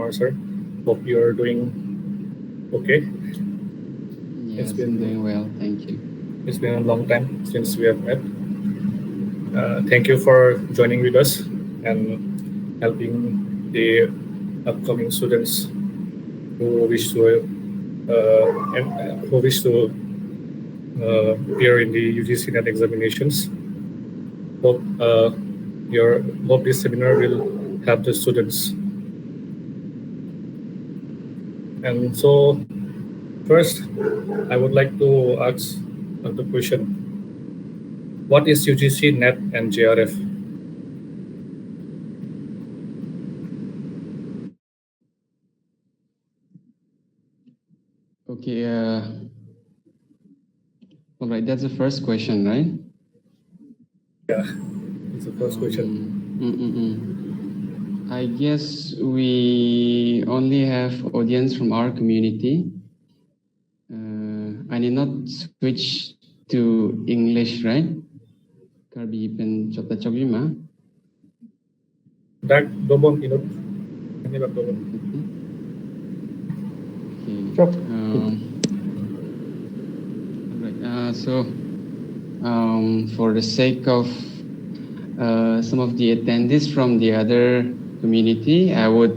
Longkumar sir. Hope you are doing okay. Yes, I'm doing well, thank you. It's been a long time since we have met. Thank you for joining with us and helping the upcoming students who wish to appear in the UGC NET examinations. Hope this seminar will help the students. And so, first, I would like to ask the question: what is UGC NET and JRF? Okay, all right, that's the first question, right? Yeah, it's the first question. I guess we only have audience from our community. I need not switch to English, right? Karbi pen chota choglima. Dak dobon inut. Ini bak dobon. Okay. Right. So, for the sake of some of the attendees from the other community, I would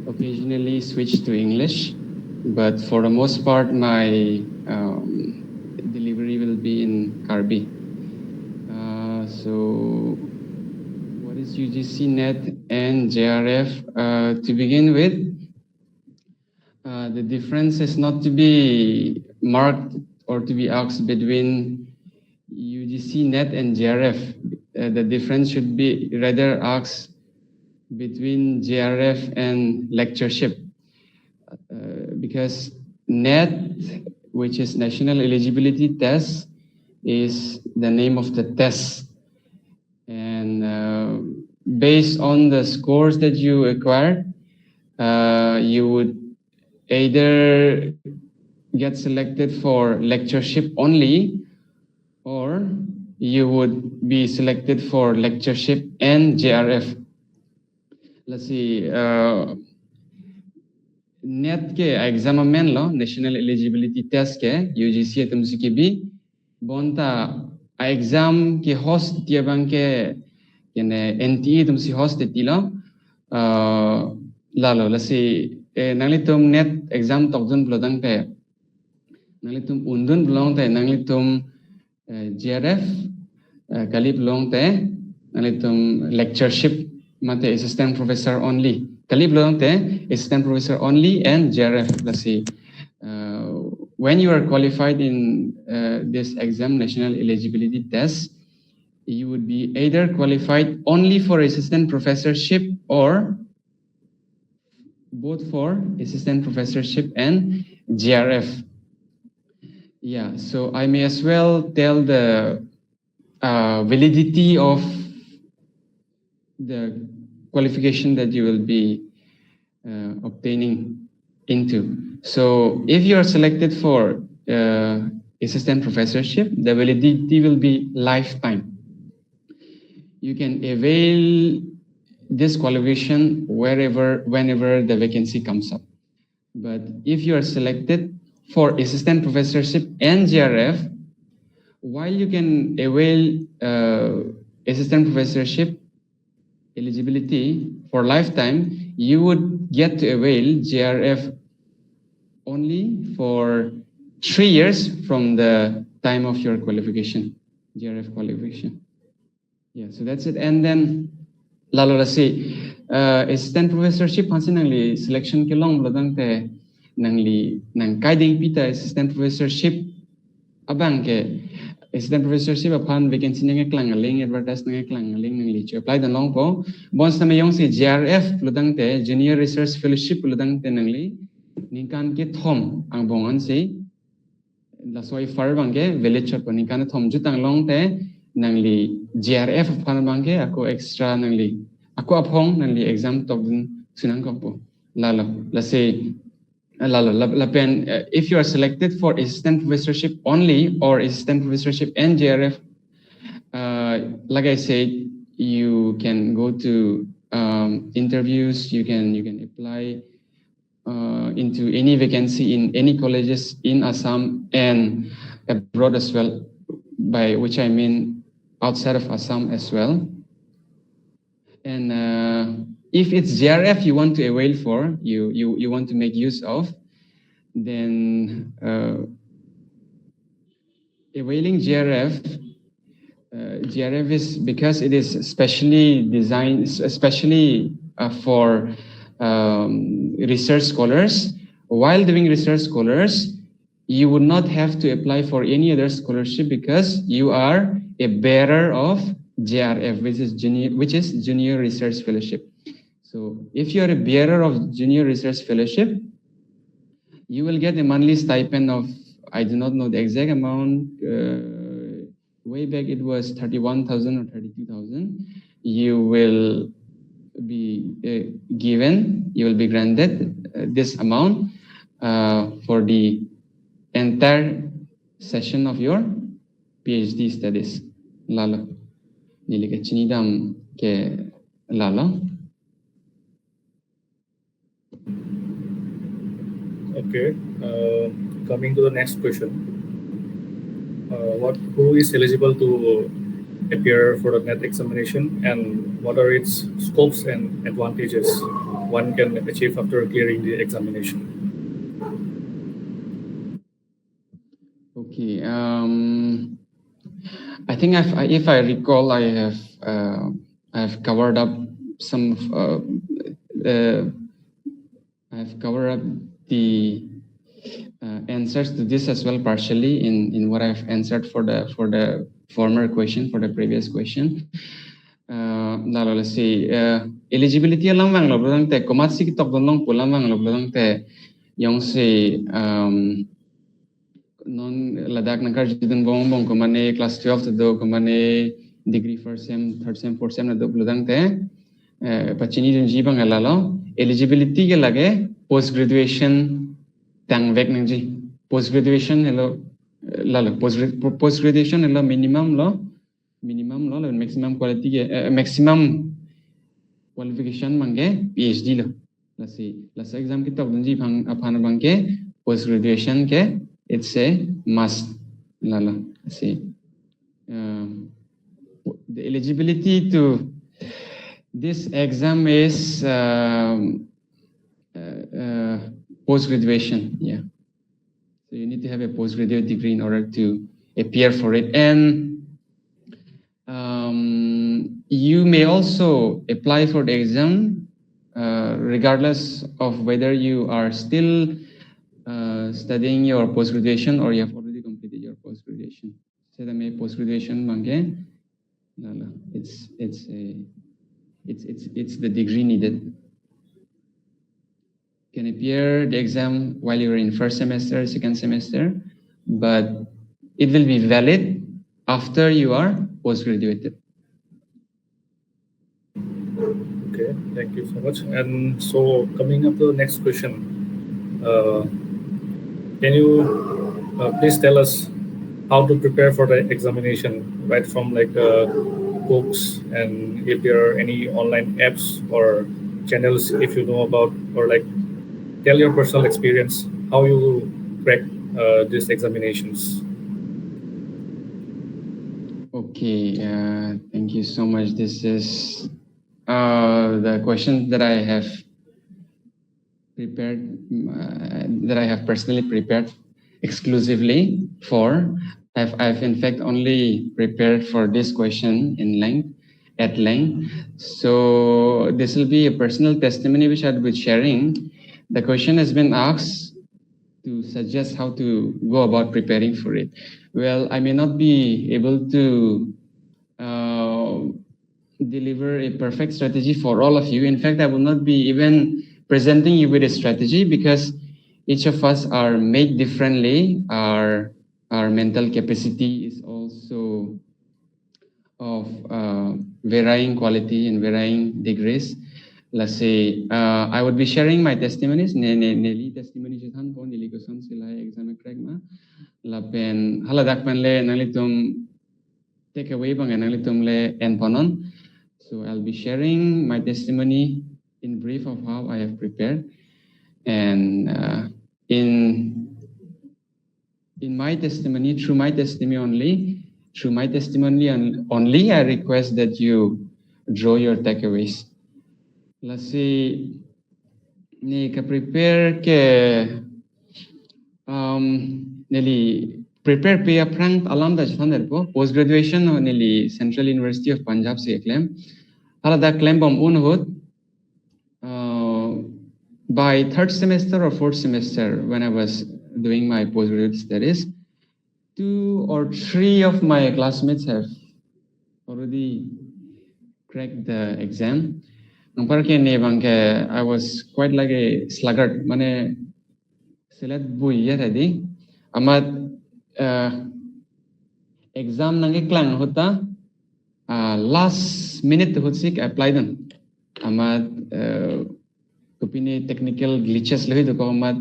occasionally switch to English, but for the most part, my delivery will be in Karbi. So, what is UGC NET and JRF? To begin with, the difference is not to be marked or to be asked between UGC NET and JRF. The difference should be rather asked between JRF and lectureship, because NET, which is National Eligibility Test, is the name of the test, and based on the scores that you acquire, you would either get selected for lectureship only, or you would be selected for lectureship and JRF. Let's see, NET के exam में लो National Eligibility Test के UGC तुमसे की भी bonta exam के host दिया बंग के याने NTE तुमसे host देती लो लालो let's see nangli tum NET exam tokjun blodang te nangli tum undun blong te nangli tum JRF kali blong te nangli tum lectureship mate assistant professor only kali blong te assistant professor only and JRF. Let's see, when you are qualified in this exam National Eligibility Test, you would be either qualified only for assistant professorship or both for assistant professorship and JRF. Yeah, so I may as well tell the validity of the qualification that you will be obtaining into. So if you are selected for assistant professorship, the validity will be lifetime. You can avail this qualification whenever the vacancy comes up. But if you are selected for assistant professorship and JRF, while you can avail assistant professorship eligibility for lifetime, you would get to avail JRF only for 3 years from the time of your qualification, JRF qualification. Yeah, so that's it. And then lalu let's see, assistant professorship hansi nangli selection ke long blodang te nangli nang kaiding pita assistant professorship abang ke assistant professorship upon vacancy nang klangaling advertise nang klangaling nangli to apply the long po bonus na mayong si JRF blodang te junior research fellowship blodang te nangli ningkan ke thom ang bongan si lasoi far bangke village chot ningkan thom jutang long te nangli JRF upon bangke ako extra nangli aku apong nangli exam tokdun sunang ko lalo let's say lalo lapen if you are selected for assistant professorship only or assistant professorship and JRF, like I said, you can go to interviews. You can apply into any vacancy in any colleges in Assam and abroad as well, by which I mean outside of Assam as well. And if it's JRF you want to avail for, you want to make use of, then availing JRF is because it is specially designed, especially for research scholars. While doing research scholars, you would not have to apply for any other scholarship because you are a bearer of JRF, which is Junior Research Fellowship. So if you are a bearer of Junior Research Fellowship, you will get a monthly stipend of, I do not know the exact amount, way back it was 31,000 or 32,000. You will be given, you will be granted this amount for the entire session of your PhD studies. Lala, nilika chinidam ke lala. Okay, coming to the next question. Who is eligible to appear for the NET examination, and what are its scopes and advantages one can achieve after clearing the examination? Okay, I think if I recall, I have covered up some. I have covered up the answers to this as well, partially in what I've answered for the former question, for the previous question. Now let's see. Eligibility alam bang lo belang te komatsi kitok donong pulang bang lo belang te yang si non Ladakh nakar jidun bong kumane class 12 to do kumane degree first sem, third sem, fourth sem na do belang te pachini dun jibang alalo eligibility ke lage post graduation tang vek nangji post graduation hello lalo post graduation hello minimum lo maximum quality ke maximum qualification mange PhD lo lasi exam kitab dunji phang apana bangke post graduation ke it's a must lalo see the eligibility to this exam is post-graduation, yeah. So you need to have a postgraduate degree in order to appear for it. And you may also apply for the exam regardless of whether you are still studying your post-graduation or you have already completed your post-graduation. So the post-graduation again, it's the degree needed. Can appear the exam while you're in first semester, second semester, but it will be valid after you are post-graduated. Okay, thank you so much. And so coming up to the next question, can you please tell us how to prepare for the examination, right from like books, and if there are any online apps or channels if you know about, or like tell your personal experience how you crack these examinations. Okay, thank you so much. This is the question that I have prepared, that I have personally prepared exclusively for. I've in fact only prepared for this question at length. So this will be a personal testimony which I'll be sharing. The question has been asked to suggest how to go about preparing for it. Well, I may not be able to deliver a perfect strategy for all of you. In fact, I will not be even presenting you with a strategy because each of us are made differently. Our mental capacity is also of varying quality and varying degrees. Let's say I would be sharing my testimonies. Nelly testimony jithan po nili kosan sila exam crack ma lapen haladak panle nalitum take away bang nalitum le en ponon. So I'll be sharing my testimony in brief of how I have prepared. And in my testimony, through my testimony only, I request that you draw your takeaways. Let's see, ni ka prepare ke nearly prepare pe aprang alam da chan po post graduation nearly Central University of Punjab se claim hala da claim bom unhut by third semester or fourth semester when I was doing my postgraduate studies, 2 or 3 of my classmates have already cracked the exam. I was quite like a sluggard. Mane select bui tadi. Amat exam nange klang hota last minute hutsik apply them. Amat kupini technical glitches lehi to ko amat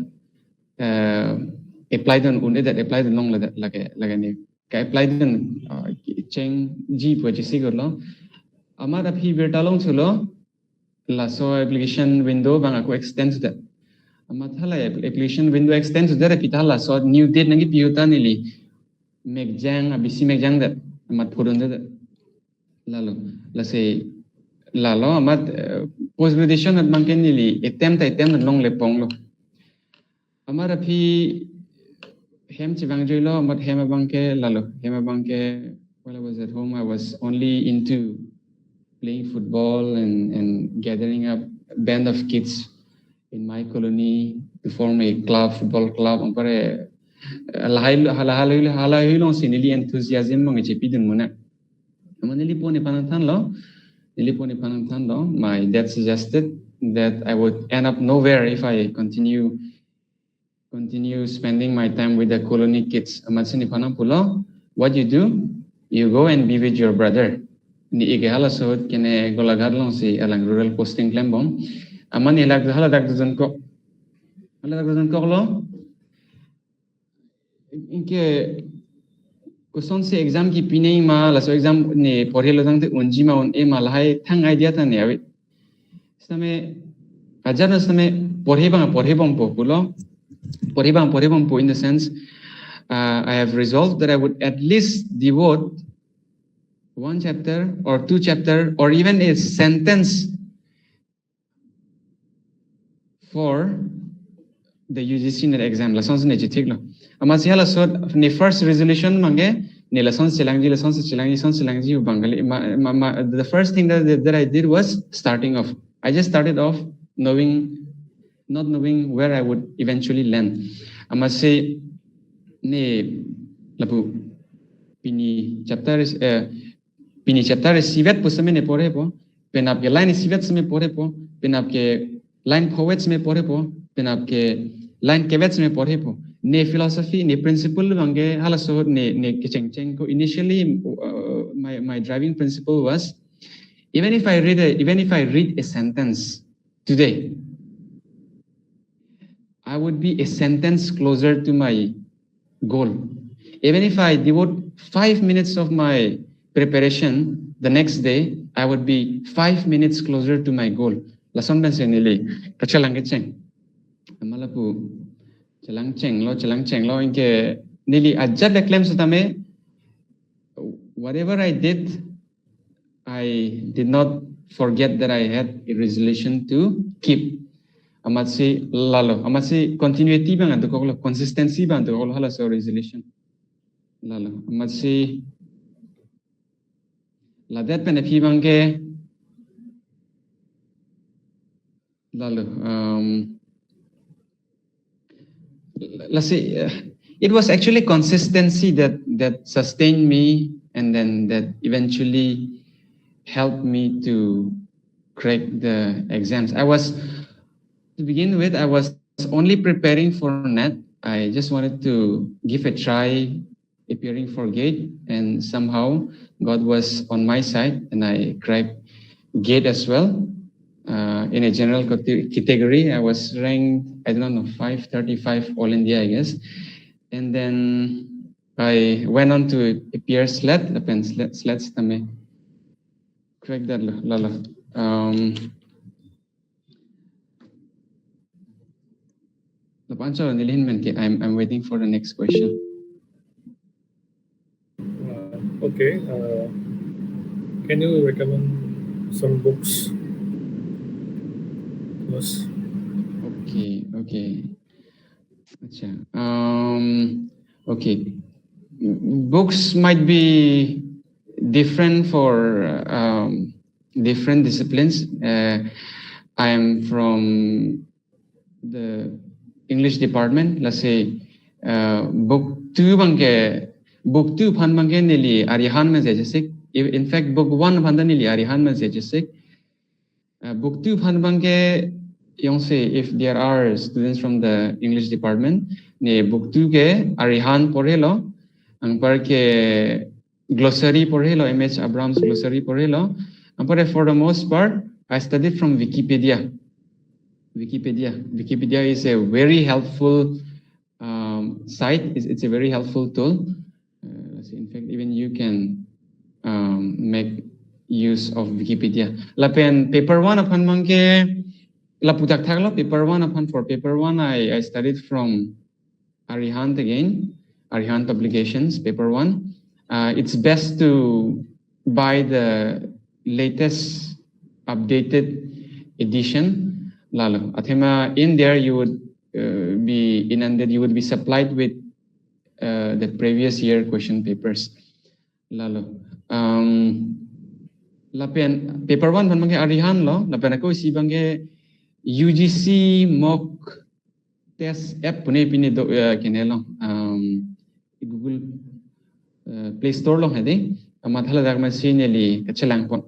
apply them unde that apply them long lagani. Ka apply them cheng ji purchase gorlo. Amat abhi bertalong sulo. La so application window bang aku extend that. Amat hala application window extend that pitala so new date nangi piuta nili megjang abisi megjang that amat purun that lalo la say lalo amat post graduation at bangken nili attempt long lepong lo amat api hem chibang joilo amat hem bangke lalo hem bangke while I was at home I was only into playing football and gathering up a band of kids in my colony to form a club, football club. Ampare halahalong sinili enthusiasm mga chepidun muna. Nili po ni panangtan lo. My dad suggested that I would end up nowhere if I continue spending my time with the colony kids. Amatsin ni panang pulo, what you do? You go and be with your brother. Ni hala sahut kene golagadlong si alang rural posting klembong aman ilag hala dagduzon ko lo inke kuson se exam ki pinei ma la so exam ne porhelo dang te unji ma on e ma lahai thang idea ta ne awi same ajana same porhebang po pulo porhebang po in the sense I have resolved that I would at least devote 1 chapter or 2 chapter or even a sentence for the UGC NET exam. Lessons ne chitik lo. Amasi hala so ne first resolution mange ne lessons chilangji bangali. The first thing that I did was starting off. I just started off not knowing where I would eventually land. Amasi ne lapu pini chapter is Pini chapter sivet pusame ne pore po, penap ke line sivet sme pore po, penap ke line poets me pore po, penap ke line kevets me pore po. Ne philosophy, ne principle bange halaso ne kecheng ko. Initially, my driving principle was even if I read a sentence today, I would be a sentence closer to my goal. Even if I devote 5 minutes of my preparation the next day, I would be 5 minutes closer to my goal. Lason ben senili kachalang cheng. Amalapu chalang cheng lo inke nili ajad claim satame. Whatever I did not forget that I had a resolution to keep. Amatsi continuity bang anto ko consistency bang anto ko hala so resolution. Lalo amatsi la det pen api bangke lalu let's say it was actually consistency that sustained me and then that eventually helped me to crack the exams. To begin with, I was only preparing for NET. I just wanted to give a try appearing for GATE, and somehow God was on my side and I cracked GATE as well. In a general category, I was ranked, 535 All India, I guess. And then I went on to appear SLET, Correct that, Lala. I'm waiting for the next question. Okay. Can you recommend some books? Yes. Okay. Okay. Books might be different for different disciplines. I am from the English department. Let's say book 2 phan bangke nili arihan mein jejasik. In fact, book 1 phan nili arihan mein jejasik. Book 2 phan bangke yung say if there are students from the English department ne book 2 ke arihan porelo ang par ke glossary porelo MH Abrams glossary porelo ang par for the most part I studied from Wikipedia. Wikipedia is a very helpful site. It's a very helpful tool. In fact, even you can make use of Wikipedia. Lapen paper 1 upon mangke laputak thaglo paper 1 upon for paper 1 I studied from Arihant again, Arihant Publications paper 1. It's best to buy the latest updated edition. Lalo, Athema, in there you would be inundated, you would be supplied with the previous year question papers. Lalo. Lapen paper 1 pan mange arihan lo, lapen ako si bange UGC mock test app pune pine do kinelo Google Play Store lo hede amat hala dag masineli kachelang pon.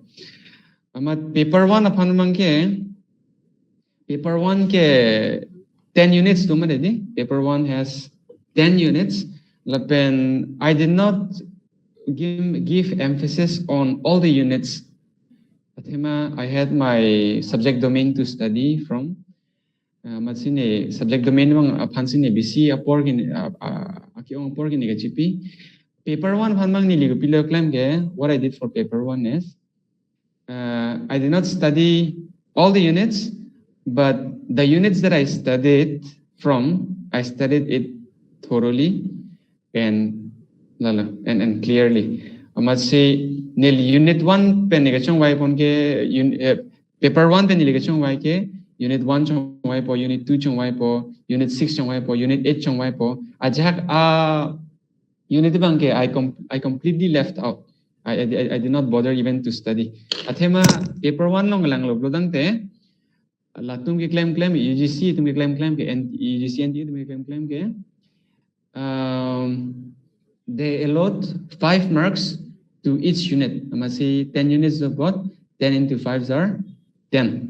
Amat paper 1 apan mange paper 1 ke 10 units to madedi. Paper 1 has 10 units. Lapen I did not give emphasis on all the units. I had my subject domain to study from. Matsine subject domain mang apansine BC aporgin akiong aporgin ni GP. Paper 1 phanmang nili ko pilo claim ke what I did for paper 1 is I did not study all the units, but the units that I studied from, I studied it thoroughly and clearly. I must say, nil unit 1 pen negation why ponke paper 1 pen negation why ke unit 1 chong why po unit 2 chong why po unit 6 chong why po unit 8 chong why po ajak unit bangke I completely left out. I did not bother even to study. Athema paper 1 long lang lo dang te la tum ke claim UGC tum ke claim ke UGC NET tum ke claim ke they allot 5 marks to each unit. I must say 10 units of what 10 into 5s are 10.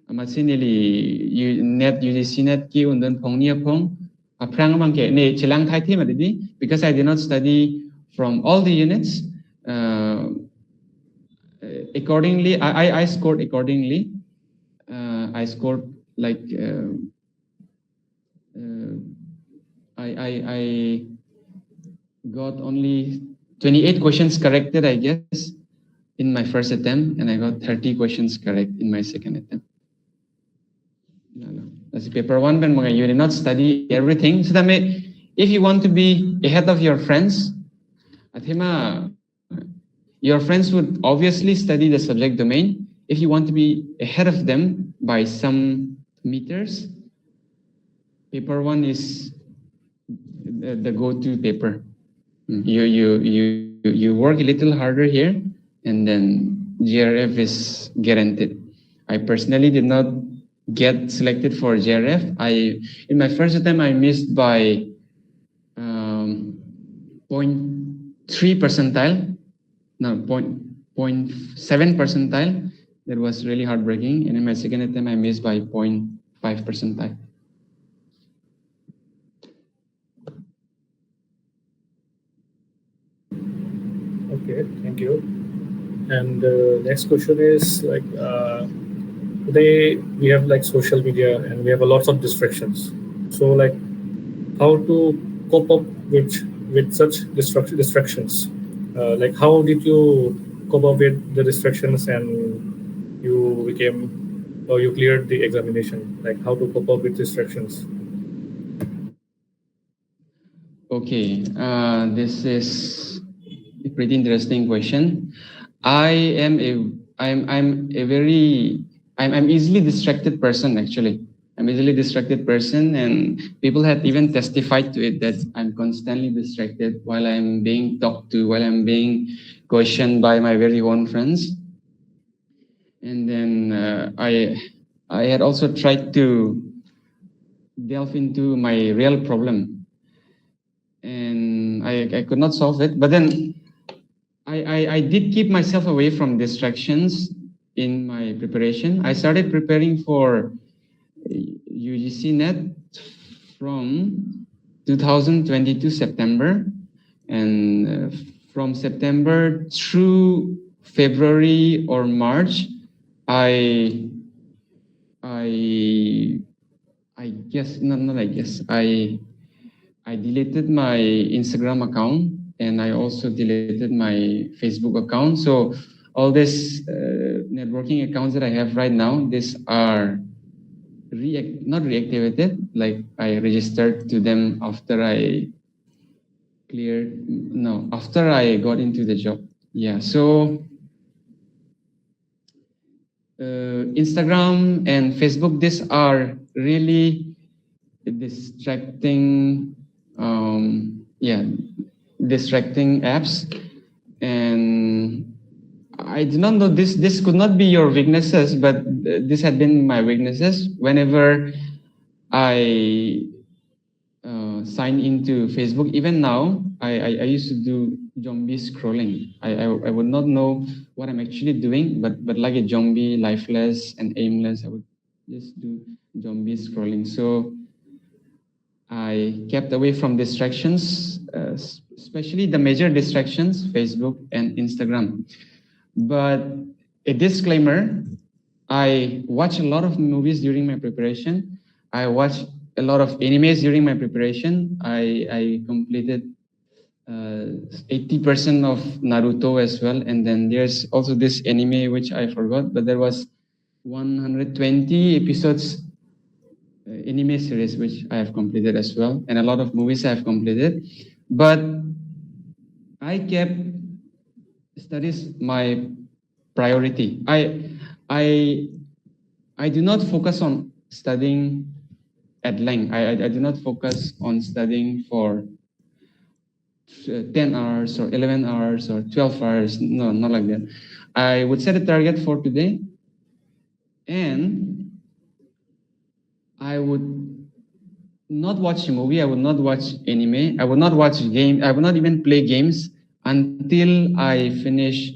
I must say nearly net UGC NET ki undan pong niya pong aprang bangke ne chilang thai thema didi because I did not study from all the units. Accordingly, I scored accordingly. I scored like I got only 28 questions corrected, I guess, in my first attempt, and I got 30 questions correct in my second attempt. That's paper 1, but you did not study everything. So that if you want to be ahead of your friends, your friends would obviously study the subject domain. If you want to be ahead of them by some meters, paper 1 is the go-to paper. You work a little harder here, and then GRF is guaranteed. I personally did not get selected for GRF. In my first attempt, I missed by 0.3 percentile. No, 0.7 percentile. That was really heartbreaking. And in my second attempt, I missed by 0.5 percentile. Okay, thank you. And the next question is like today we have like social media and we have a lot of distractions. So like how to cope up with such distractions? Like how did you cope up with the distractions and you became or you cleared the examination? Like how to cope up with distractions? Okay, this is a pretty interesting question. I'm a very I'm easily distracted person actually. I'm easily distracted person, and people have even testified to it that I'm constantly distracted while I'm being talked to, while I'm being questioned by my very own friends. And then I had also tried to delve into my real problem, and I could not solve it. But then I did keep myself away from distractions in my preparation. I started preparing for UGC NET from 2022 September, and from September through February or March, I guess not I guess I deleted my Instagram account, and I also deleted my Facebook account. So all these networking accounts that I have right now, these are not reactivated. Like I registered to them after I after I got into the job. Yeah. So Instagram and Facebook, these are really distracting distracting apps, and I do not know, this could not be your weaknesses, but this had been my weaknesses. Whenever I sign into Facebook, even now I used to do zombie scrolling. I would not know what I'm actually doing, but like a zombie, lifeless and aimless, I would just do zombie scrolling. So I kept away from distractions, especially the major distractions, Facebook and Instagram. But a disclaimer, I watch a lot of movies during my preparation. I watch a lot of animes during my preparation. I completed 80% of Naruto as well. And then there's also this anime, which I forgot, but there was 120 episodes anime series which I have completed as well, and a lot of movies I have completed. But I kept studies my priority. I do not focus on studying at length. I do not focus on studying for 10 hours or 11 hours or 12 hours. No, not like that. I would set a target for today, and I would not watch a movie, I would not watch anime, I would not watch game, I would not even play games until I finish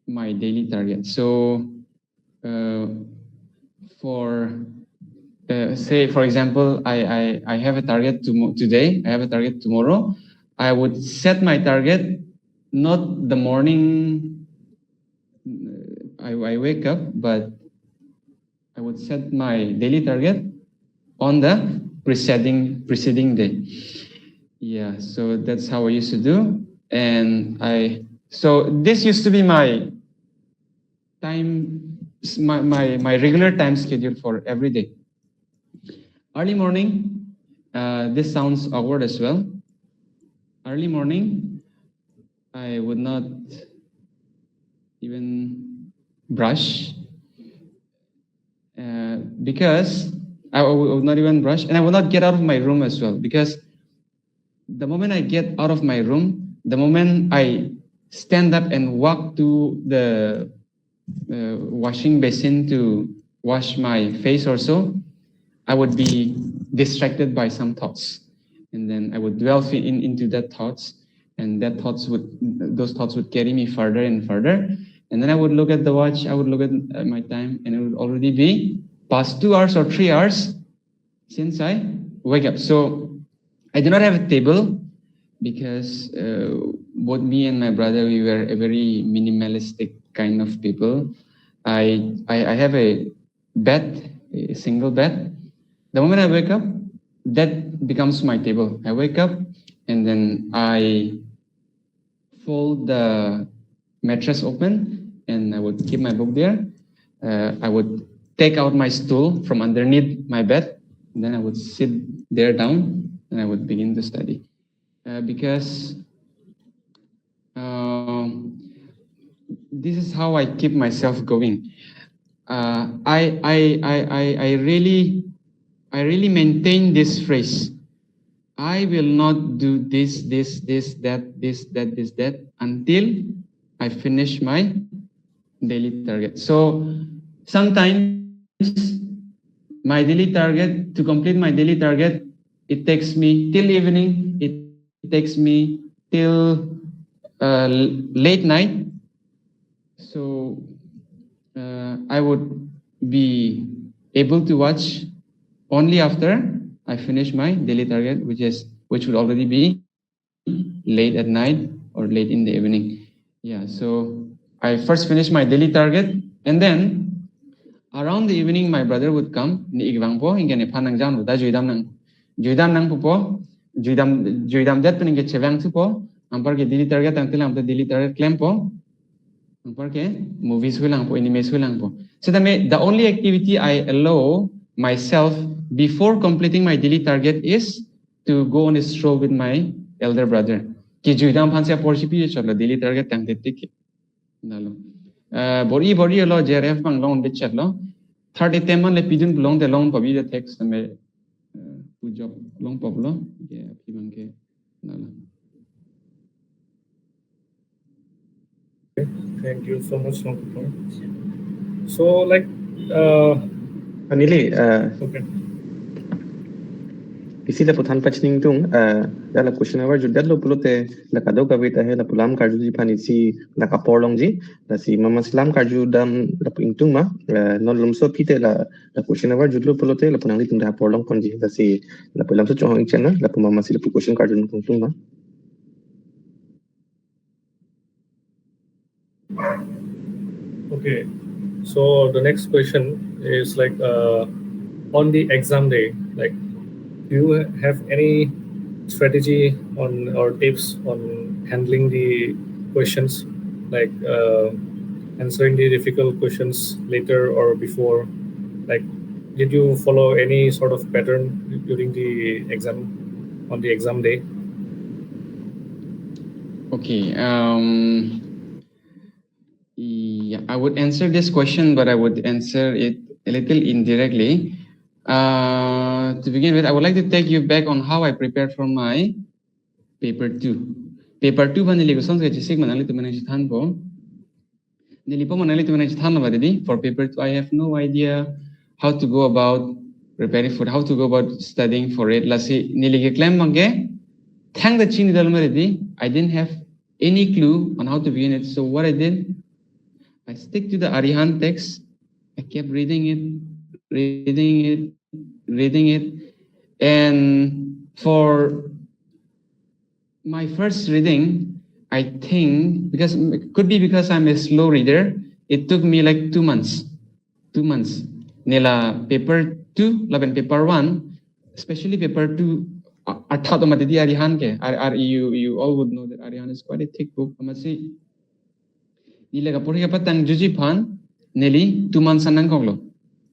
my daily target. So say for example, I have a target today, I have a target tomorrow, I would set my target not the morning I wake up, but I would set my daily target on the preceding day. Yeah, so that's how I used to do. And so this used to be my time, my regular time schedule for every day. Early morning, this sounds awkward as well. Early morning, I would not even brush because I would not even brush, and I would not get out of my room as well, because the moment I get out of my room, the moment I stand up and walk to the washing basin to wash my face or so, I would be distracted by some thoughts, and then I would dwell into that thoughts, and those thoughts would carry me further and further, and then I would look at the watch, I would look at my time, and it would already be past 2 hours or 3 hours since I wake up. So I do not have a table because both me and my brother, we were a very minimalistic kind of people. I have a bed, a single bed. The moment I wake up, that becomes my table. I wake up and then I fold the mattress open, and I would keep my book there. I would take out my stool from underneath my bed, and then I would sit there down, and I would begin to study. Because this is how I keep myself going. I really maintain this phrase. I will not do this, that until I finish my daily target. So sometimes my daily target, to complete my daily target, it takes me till evening, it takes me till late night. So I would be able to watch only after I finish my daily target, which would already be late at night or late in the evening. Yeah, so I first finish my daily target, and then around the evening my brother would come. Ni igwang po ingene panang jam da juidam nang po juidam dat pening ke chewang tu po ampar ke daily target ang tilam the daily target claim po ampar ke movies hulang po animes hulang po. So the only activity I allow myself before completing my daily target is to go on a stroll with my elder brother. Ki juidam pansia porsipi chotla daily target tang tetik. Nalo. Bori lo JRF bang long bit chat lo. Third attempt le pidun long the long pabi the text me job long pop lo. Yeah, pibang ke nalo. Okay, thank you so much, Longkumar. So like Anili, okay. इसी ला पुथान पचनिंग तुंग ला question अवर जुद्दत लो पुलोते ला कदो कविता है ला पुलाम कार्जु जी पानी सी ला कापोरलोंग जी ला सी mama सलाम कार्जु दम ला पिंटुंग मा non लमसो पीते ला question अवर जुद्दलो पुलोते ला पुनांग तुंग दा पोरलोंग कोन जी ला सी ला पुलाम सो चोंग चना ला पुमा सी ला क्वेश्चन कार्जु तुंग मा. Okay, so the next question is like on the exam day, like do you have any strategy on or tips on handling the questions, like answering the difficult questions later or before? Like, did you follow any sort of pattern during the exam, on the exam day? Okay. Yeah, I would answer this question, but I would answer it a little indirectly. To begin with, I would like to take you back on how I prepared for my paper 2. Paper 2 ba nili ko sonse chisik manali to manage than po. Nili po manali to manage than ba didi. For paper 2, I have no idea how to go about preparing for, how to go about studying for it. Lasi nili ke claim mange thang the chini dal didi. I didn't have any clue on how to begin it. So what I did, I stick to the Arihan text. I kept reading it, and for my first reading, I think could be because I'm a slow reader, it took me like 2 months. 2 months. Nila paper 2, laban paper 1, especially paper 2. Arihan ke. You all would know that Arihan is quite a thick book. Amasi nila kapuri kapatang juji pan neli 2 months anang konglo.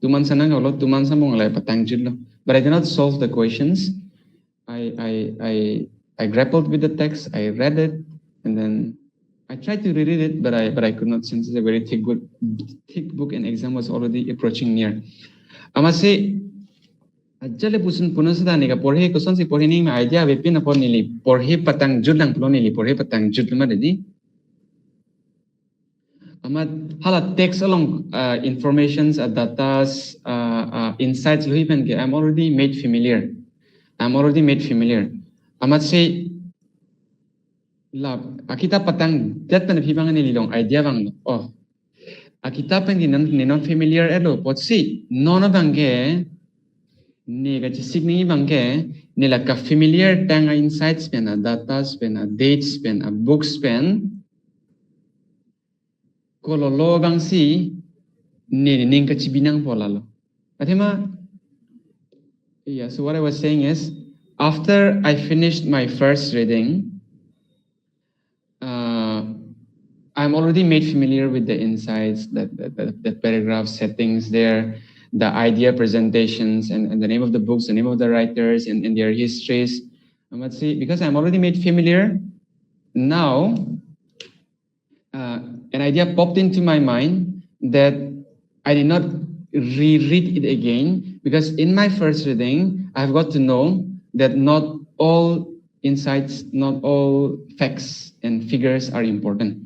2 months anang konglo 2 months among la patang judlo. But I did not solve the questions. I grappled with the text. I read it, and then I tried to reread it, but I could not, since it's a very thick book, and exam was already approaching near. Amasi ajale pusun punasada nega porhe kuson si porhe ning idea wepin upon nili porhe patang judlang pulo nili porhe patang judlma dedi. Hala text along informations, datas, insights luhipen ke I'm already made familiar. Amat say la akita patang dat pan phibang ni long idea bang oh akita pen ni non familiar elo pot si non bangge ni ga chisigni bangge ni la ka familiar tang insights pen datas pen dates pen books pen kololo bang si ni ning ka chibinang polalo athema. Yeah, so what I was saying is, after I finished my first reading, I'm already made familiar with the insights, the paragraph settings there, the idea presentations, and the name of the books, the name of the writers, and their histories. I must say, because I'm already made familiar, now an idea popped into my mind that I did not reread it again, because in my first reading, I've got to know that not all insights, not all facts and figures are important.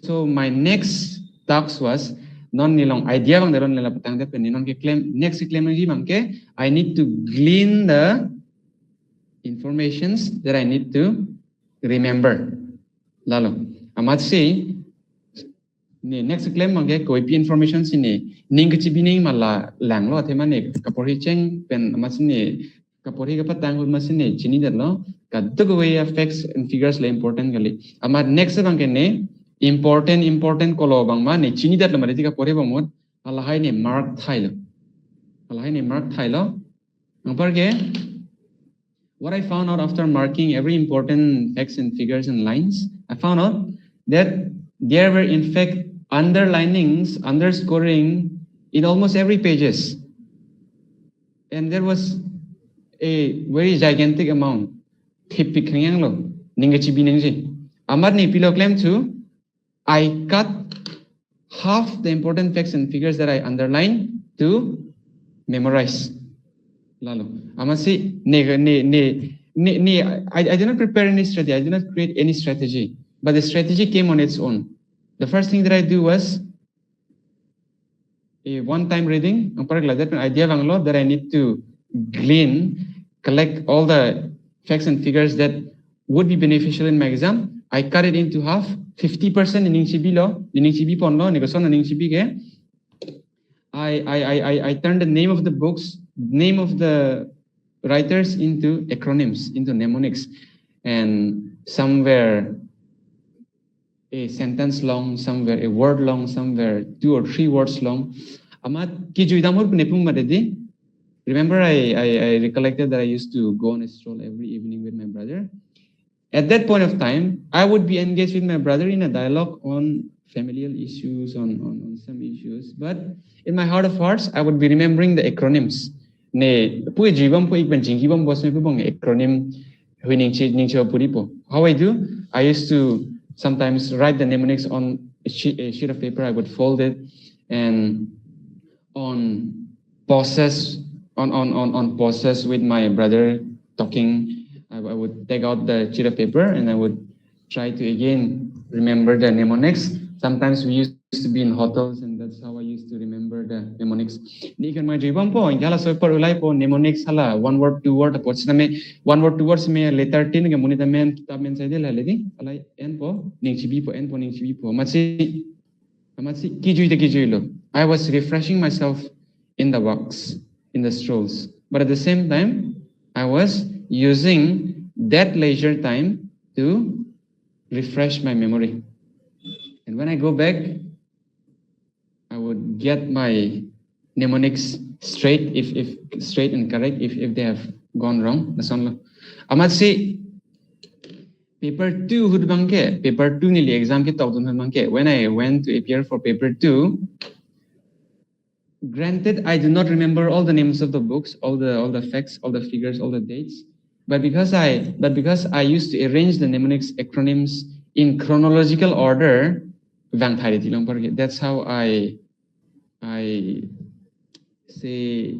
So my next task was non nilong idea bang daron nila patang dat non ke claim next claim ngi bangke I need to glean the informations that I need to remember. Lalo amat say ni next claim bangke koi pi information sini ning ke chibining mala lang lo thema ne kapori cheng pen amat sini kapori ka patang ko masine chini dat lo ka dug way facts and figures le important gali amat next bangke ne important kolo bang ma ne chini dat lamari tika pore bangmot alahai ne mark thailo amparge what I found out after marking every important facts and figures and lines, I found out that there were in fact underlinings, underscoring in almost every pages, and there was a very gigantic amount tipik kanyang lo ningachi binengji amar ni pilo claim to I cut half the important facts and figures that I underline to memorize. Lalo, amasi I did not prepare any strategy. I did not create any strategy, but the strategy came on its own. The first thing that I do was a one-time reading. That idea that I need to collect all the facts and figures that would be beneficial in my exam. I cut it into half. 50% in Ningshibi law, in Ningshibi pon law, Nigoson and Ningshibi ke. I turned the name of the books, name of the writers into acronyms, into mnemonics. And some were a sentence long, some were a word long, some were 2 or 3 words long. Amat kijuidamur penepung madedi. Remember, I recollected that I used to go on a stroll every evening with my brother. At that point of time, I would be engaged with my brother in a dialogue on familial issues, on some issues. But in my heart of hearts, I would be remembering the acronyms. Ne pui jiwam pui ikban jingibam bos me pubong acronym puripo. How I do? I used to sometimes write the mnemonics on a sheet of paper. I would fold it, and on pauses with my brother talking, I would take out the sheet of paper and I would try to again remember the mnemonics. Sometimes we used to be in hotels, and that's how I used to remember the mnemonics. Ni kan mai jibam po ingala so par ulai po mnemonics hala 1 word 2 word po me 1 word 2 words me letter 10 ke munita men tab men sai de la ledi alai n po ning chibi po n po ning chibi po matsi kijui lo. I was refreshing myself in the walks, in the strolls, but at the same time I was using that leisure time to refresh my memory. And when I go back, I would get my mnemonics straight, if straight and correct, if they have gone wrong. That's all. I must say, paper 2 hud bangke, paper 2 nili exam ke tawdun hud bangke. When I went to appear for paper 2, granted, I do not remember all the names of the books, all the facts, all the figures, all the dates. But because I used to arrange the mnemonics acronyms in chronological order, that's how I say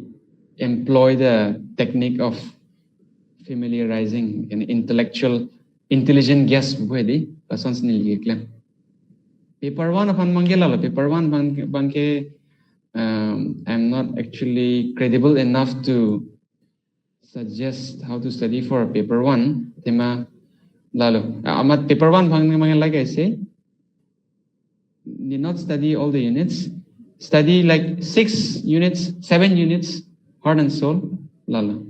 employ the technique of familiarizing an intelligent guess. Paper 1 upon mangela, paper 1 banke. I'm not actually credible enough to suggest how to study for paper 1. Tema lalo. Amat paper 1 like I say, need not study all the units. Study like 6 units, 7 units, heart and soul. Lalo.